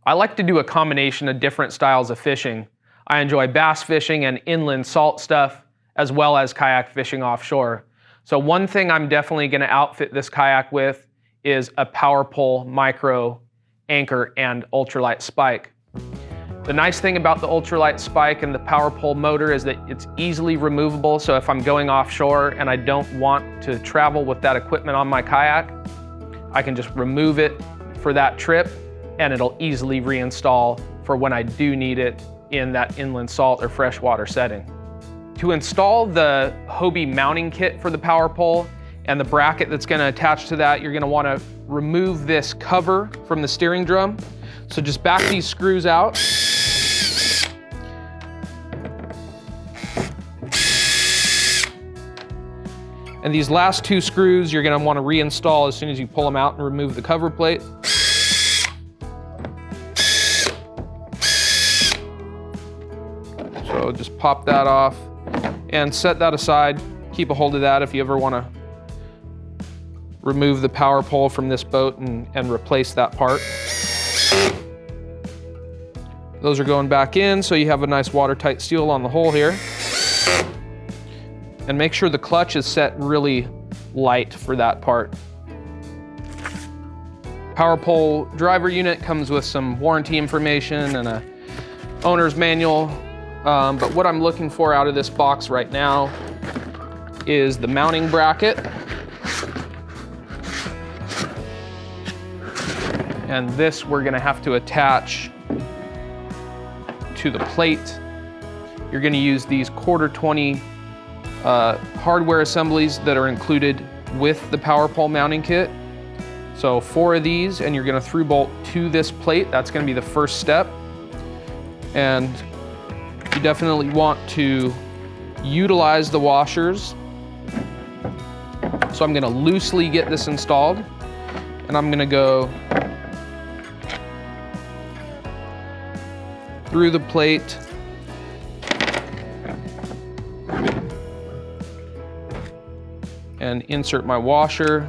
I like to do a combination of different styles of fishing. I enjoy bass fishing and inland salt stuff, as well as kayak fishing offshore. So one thing I'm definitely going to outfit this kayak with is a power pole, micro, anchor, and ultralight spike. The nice thing about the ultralight spike and the power pole motor is that it's easily removable. So if I'm going offshore and I don't want to travel with that equipment on my kayak, I can just remove it for that trip and it'll easily reinstall for when I do need it in that inland salt or freshwater setting. To install the Hobie mounting kit for the power pole and the bracket that's going to attach to that, you're going to want to remove this cover from the steering drum. So just back these screws out. And these last two screws you're going to want to reinstall as soon as you pull them out and remove the cover plate. So just pop that off and set that aside. Keep a hold of that if you ever want to remove the power pole from this boat and replace that part. Those are going back in, so you have a nice watertight seal on the hole here. And make sure the clutch is set really light for that part. Power pole driver unit comes with some warranty information and a owner's manual. But what I'm looking for out of this box right now is the mounting bracket. And this we're gonna have to attach to the plate. You're gonna use these 1/4-20 hardware assemblies that are included with the power pole mounting kit. So 4 of these, and you're gonna through bolt to this plate. That's gonna be the first step. And you definitely want to utilize the washers. So I'm gonna loosely get this installed, and I'm gonna go through the plate and insert my washer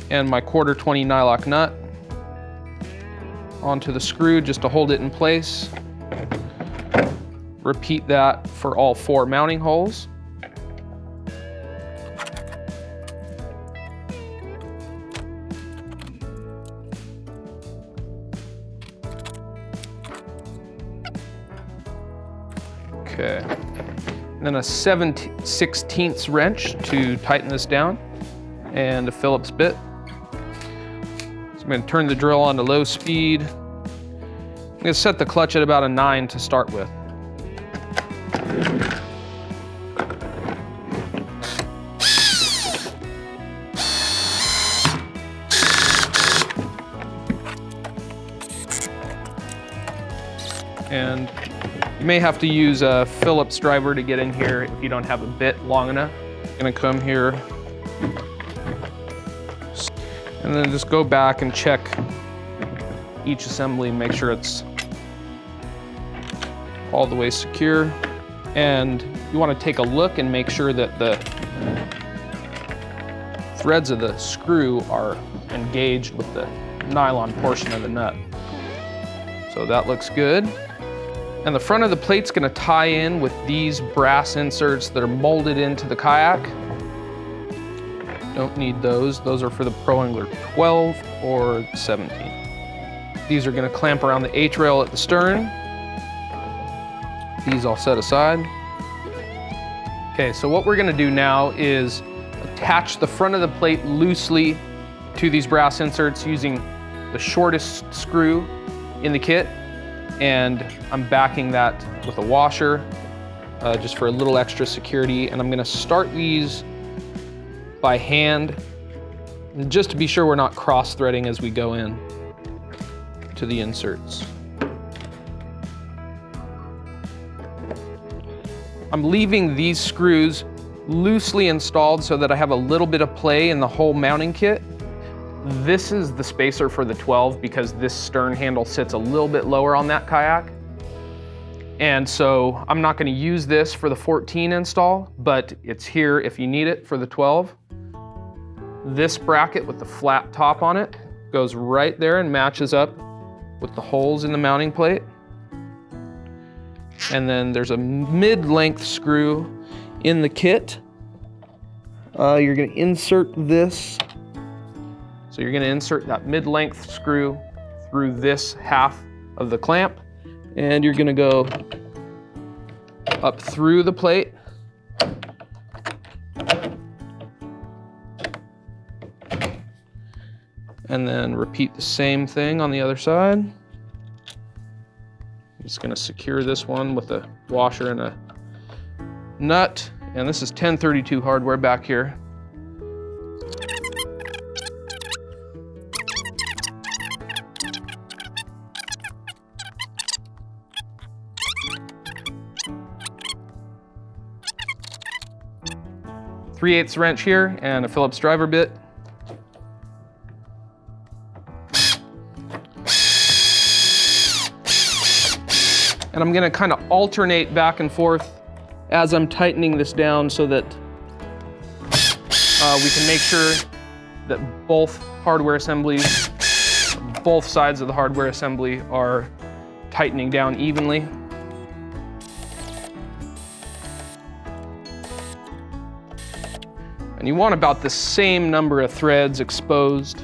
and my 1/4-20 nylock nut onto the screw just to hold it in place. Repeat that for all 4 mounting holes. Okay, and then a 7/16 wrench to tighten this down, and a Phillips bit. So I'm going to turn the drill on to low speed. I'm going to set the clutch at about a 9 to start with. And you may have to use a Phillips driver to get in here if you don't have a bit long enough. I'm gonna come here and then just go back and check each assembly and make sure it's all the way secure. And you want to take a look and make sure that the threads of the screw are engaged with the nylon portion of the nut. So that looks good. And the front of the plate's gonna tie in with these brass inserts that are molded into the kayak. Don't need those. Those are for the Pro Angler 12 or 17. These are gonna clamp around the H-rail at the stern. These I'll set aside. Okay, so what we're gonna do now is attach the front of the plate loosely to these brass inserts using the shortest screw in the kit. And I'm backing that with a washer just for a little extra security. And I'm gonna start these by hand, just to be sure we're not cross-threading as we go in to the inserts. I'm leaving these screws loosely installed so that I have a little bit of play in the whole mounting kit. This is the spacer for the 12 because this stern handle sits a little bit lower on that kayak. And so I'm not going to use this for the 14 install, but it's here if you need it for the 12. This bracket with the flat top on it goes right there and matches up with the holes in the mounting plate. And then there's a mid-length screw in the kit. You're gonna insert this. So you're gonna insert that mid-length screw through this half of the clamp, and you're gonna go up through the plate. And then repeat the same thing on the other side. I'm just gonna secure this one with a washer and a nut. And this is 1032 hardware back here. .3/8 wrench here and a Phillips driver bit. And I'm gonna kind of alternate back and forth as I'm tightening this down so that we can make sure that both hardware assemblies, both sides of the hardware assembly are tightening down evenly. And you want about the same number of threads exposed.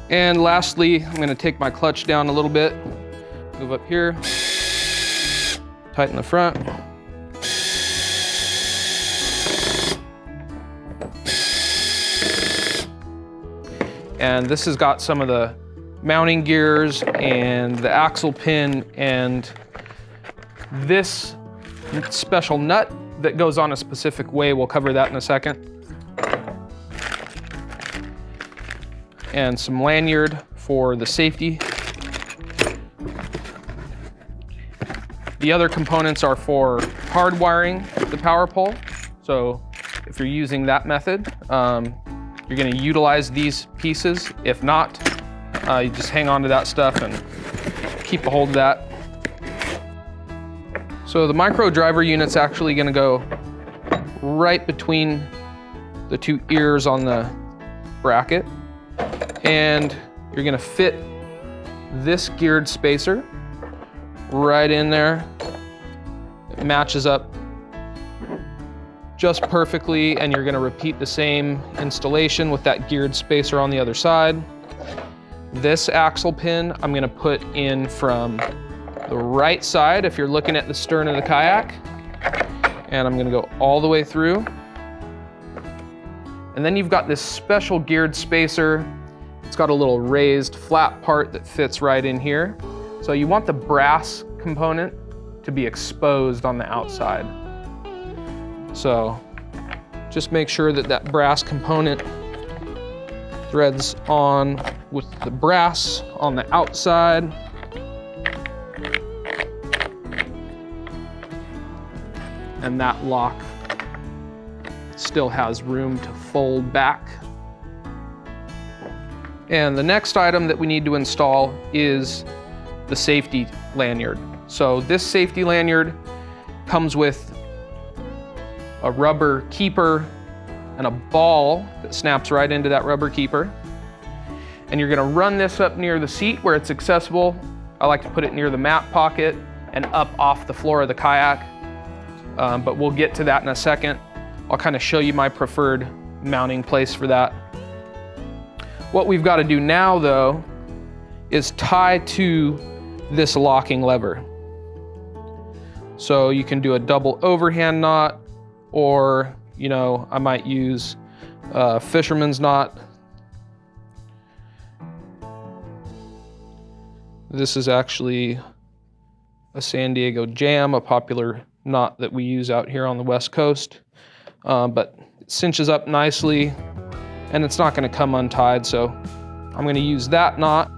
And lastly, I'm going to take my clutch down a little bit, move up here, tighten the front. And this has got some of the mounting gears and the axle pin and this special nut that goes on a specific way. We'll cover that in a second. And some lanyard for the safety. The other components are for hardwiring the power pole. So if you're using that method, you're going to utilize these pieces. If not, you just hang on to that stuff and keep a hold of that. So the micro driver unit's actually going to go right between the two ears on the bracket. And you're gonna fit this geared spacer right in there. It matches up just perfectly, and you're gonna repeat the same installation with that geared spacer on the other side. This axle pin I'm gonna put in from the right side if you're looking at the stern of the kayak. And I'm gonna go all the way through. And then you've got this special geared spacer. It's got a little raised flat part that fits right in here. So you want the brass component to be exposed on the outside. So just make sure that that brass component threads on with the brass on the outside. And that lock still has room to fold back. And the next item that we need to install is the safety lanyard. So this safety lanyard comes with a rubber keeper and a ball that snaps right into that rubber keeper. And you're gonna run this up near the seat where it's accessible. I like to put it near the map pocket and up off the floor of the kayak. But we'll get to that in a second. I'll kind of show you my preferred mounting place for that. What we've got to do now, though, is tie to this locking lever. So you can do a double overhand knot, or, you know, I might use a fisherman's knot. This is actually a San Diego jam, a popular knot that we use out here on the West Coast. But it cinches up nicely and it's not gonna come untied, so I'm gonna use that knot,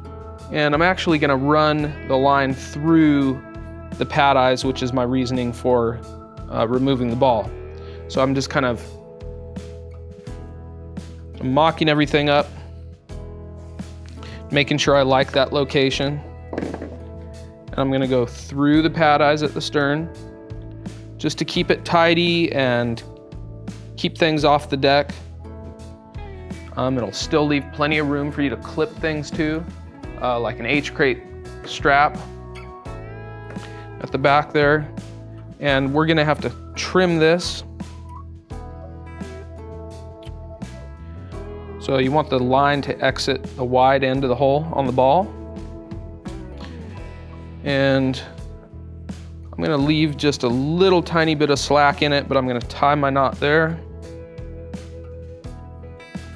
and I'm actually gonna run the line through the pad eyes, which is my reasoning for removing the ball. So I'm just kind of mocking everything up, making sure I like that location. And I'm gonna go through the pad eyes at the stern, just to keep it tidy and keep things off the deck. It'll still leave plenty of room for you to clip things to, like an H-crate strap at the back there. And we're gonna have to trim this. So you want the line to exit the wide end of the hole on the ball. And I'm gonna leave just a little tiny bit of slack in it, but I'm gonna tie my knot there.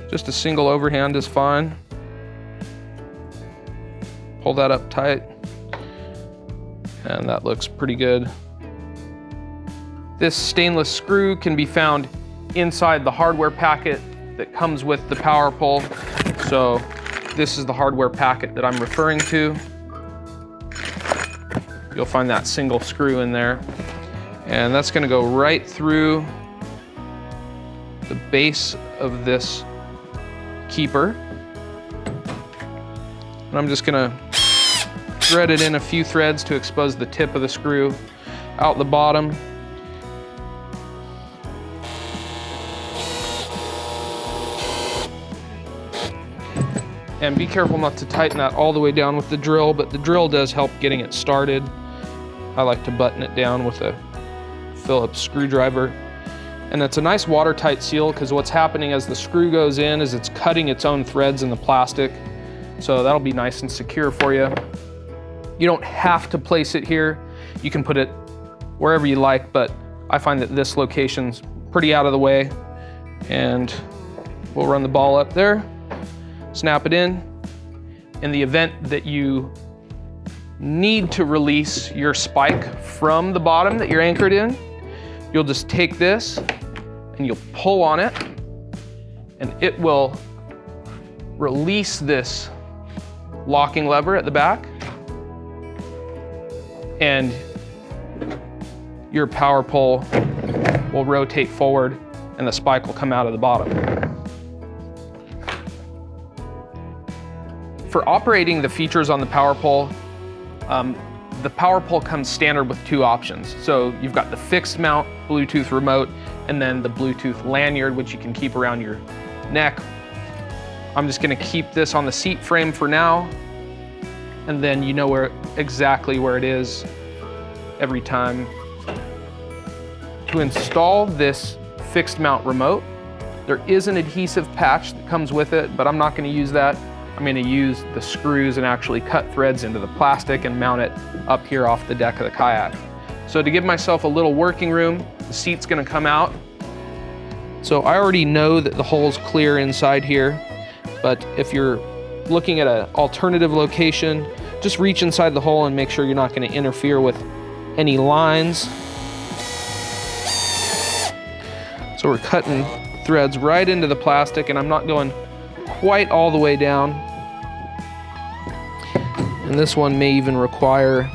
Just a single overhand is fine. Pull that up tight. And that looks pretty good. This stainless screw can be found inside the hardware packet that comes with the power pole. So this is the hardware packet that I'm referring to. You'll find that single screw in there. And that's gonna go right through the base of this keeper. And I'm just gonna thread it in a few threads to expose the tip of the screw out the bottom. And be careful not to tighten that all the way down with the drill, but the drill does help getting it started. I like to button it down with a Phillips screwdriver. And it's a nice watertight seal, because what's happening as the screw goes in is it's cutting its own threads in the plastic. So that'll be nice and secure for you. You don't have to place it here. You can put it wherever you like, but I find that this location's pretty out of the way. And we'll run the ball up there, snap it in. In the event that you need to release your spike from the bottom that you're anchored in, you'll just take this and you'll pull on it, and it will release this locking lever at the back, and your power pole will rotate forward and the spike will come out of the bottom. For operating the features on the power pole comes standard with two options. So you've got the fixed mount Bluetooth remote, and then the Bluetooth lanyard, which you can keep around your neck. I'm just gonna keep this on the seat frame for now, and then you know exactly where it is every time. To install this fixed mount remote, there is an adhesive patch that comes with it, but I'm not gonna use that. I'm gonna use the screws and actually cut threads into the plastic and mount it up here off the deck of the kayak. So to give myself a little working room, the seat's gonna come out. So I already know that the hole's clear inside here, but if you're looking at an alternative location, just reach inside the hole and make sure you're not gonna interfere with any lines. So we're cutting threads right into the plastic, and I'm not going quite all the way down. And this one may even require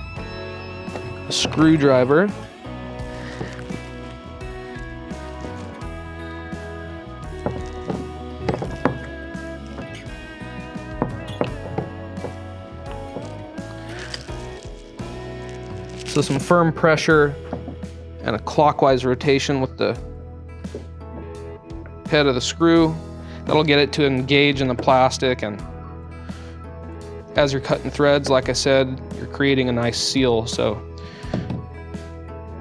a screwdriver. So some firm pressure and a clockwise rotation with the head of the screw. That'll get it to engage in the plastic, and as you're cutting threads, like I said, you're creating a nice seal. So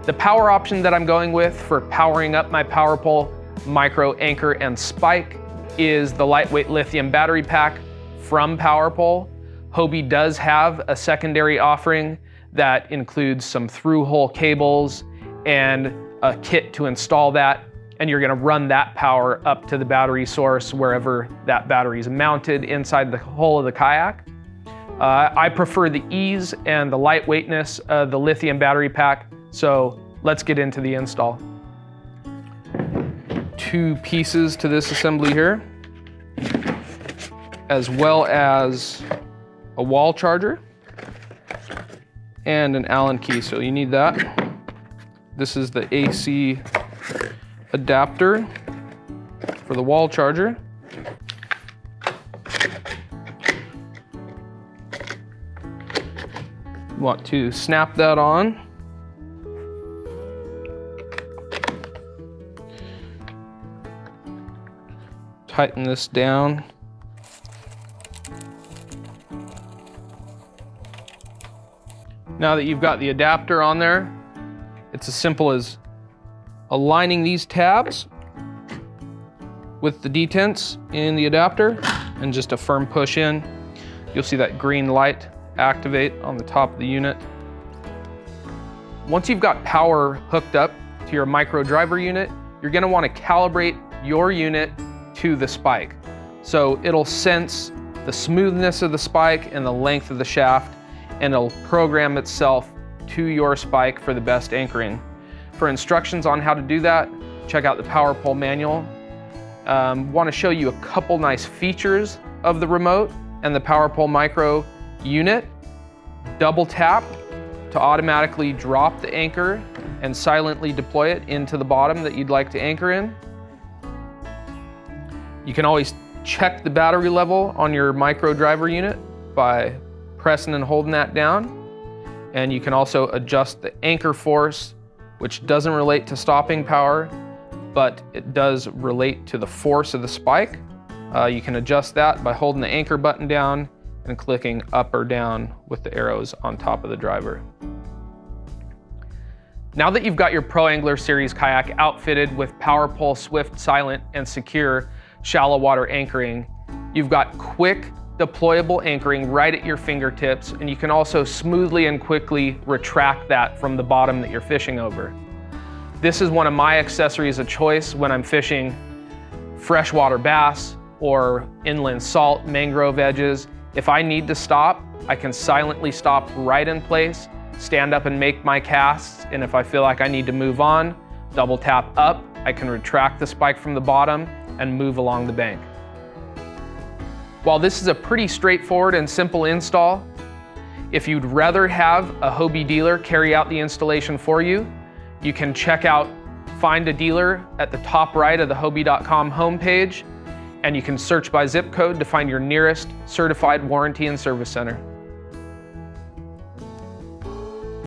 the power option that I'm going with for powering up my power pole, micro, anchor, and spike is the lightweight lithium battery pack from PowerPole. Hobie does have a secondary offering that includes some through-hole cables and a kit to install that, and you're gonna run that power up to the battery source wherever that battery is mounted inside the hull of the kayak. I prefer the ease and the lightweightness of the lithium battery pack, so let's get into the install. Two pieces to this assembly here, as well as a wall charger and an Allen key, so you need that. This is the AC adapter for the wall charger. You want to snap that on. tighten this down. Now that you've got the adapter on there, it's as simple as aligning these tabs with the detents in the adapter and just a firm push in. You'll see that green light activate on the top of the unit. Once you've got power hooked up to your micro driver unit, you're gonna wanna calibrate your unit to the spike. So it'll sense the smoothness of the spike and the length of the shaft, and it'll program itself to your spike for the best anchoring. For instructions on how to do that, check out the Power Pole manual. Want to show you a couple nice features of the remote and the Power Pole Micro unit. Double tap to automatically drop the anchor and silently deploy it into the bottom that you'd like to anchor in. You can always check the battery level on your micro driver unit by pressing and holding that down. And you can also adjust the anchor force, which doesn't relate to stopping power, but it does relate to the force of the spike. You can adjust that by holding the anchor button down and clicking up or down with the arrows on top of the driver. Now that you've got your Pro Angler Series kayak outfitted with Power Pole Swift, Silent, and Secure shallow water anchoring, you've got quick, deployable anchoring right at your fingertips, and you can also smoothly and quickly retract that from the bottom that you're fishing over. This is one of my accessories of choice when I'm fishing freshwater bass or inland salt, mangrove edges. If I need to stop, I can silently stop right in place, stand up and make my casts, and if I feel like I need to move on, double tap up, I can retract the spike from the bottom and move along the bank. While this is a pretty straightforward and simple install, if you'd rather have a Hobie dealer carry out the installation for you, you can check out Find a Dealer at the top right of the Hobie.com homepage, and you can search by zip code to find your nearest certified warranty and service center.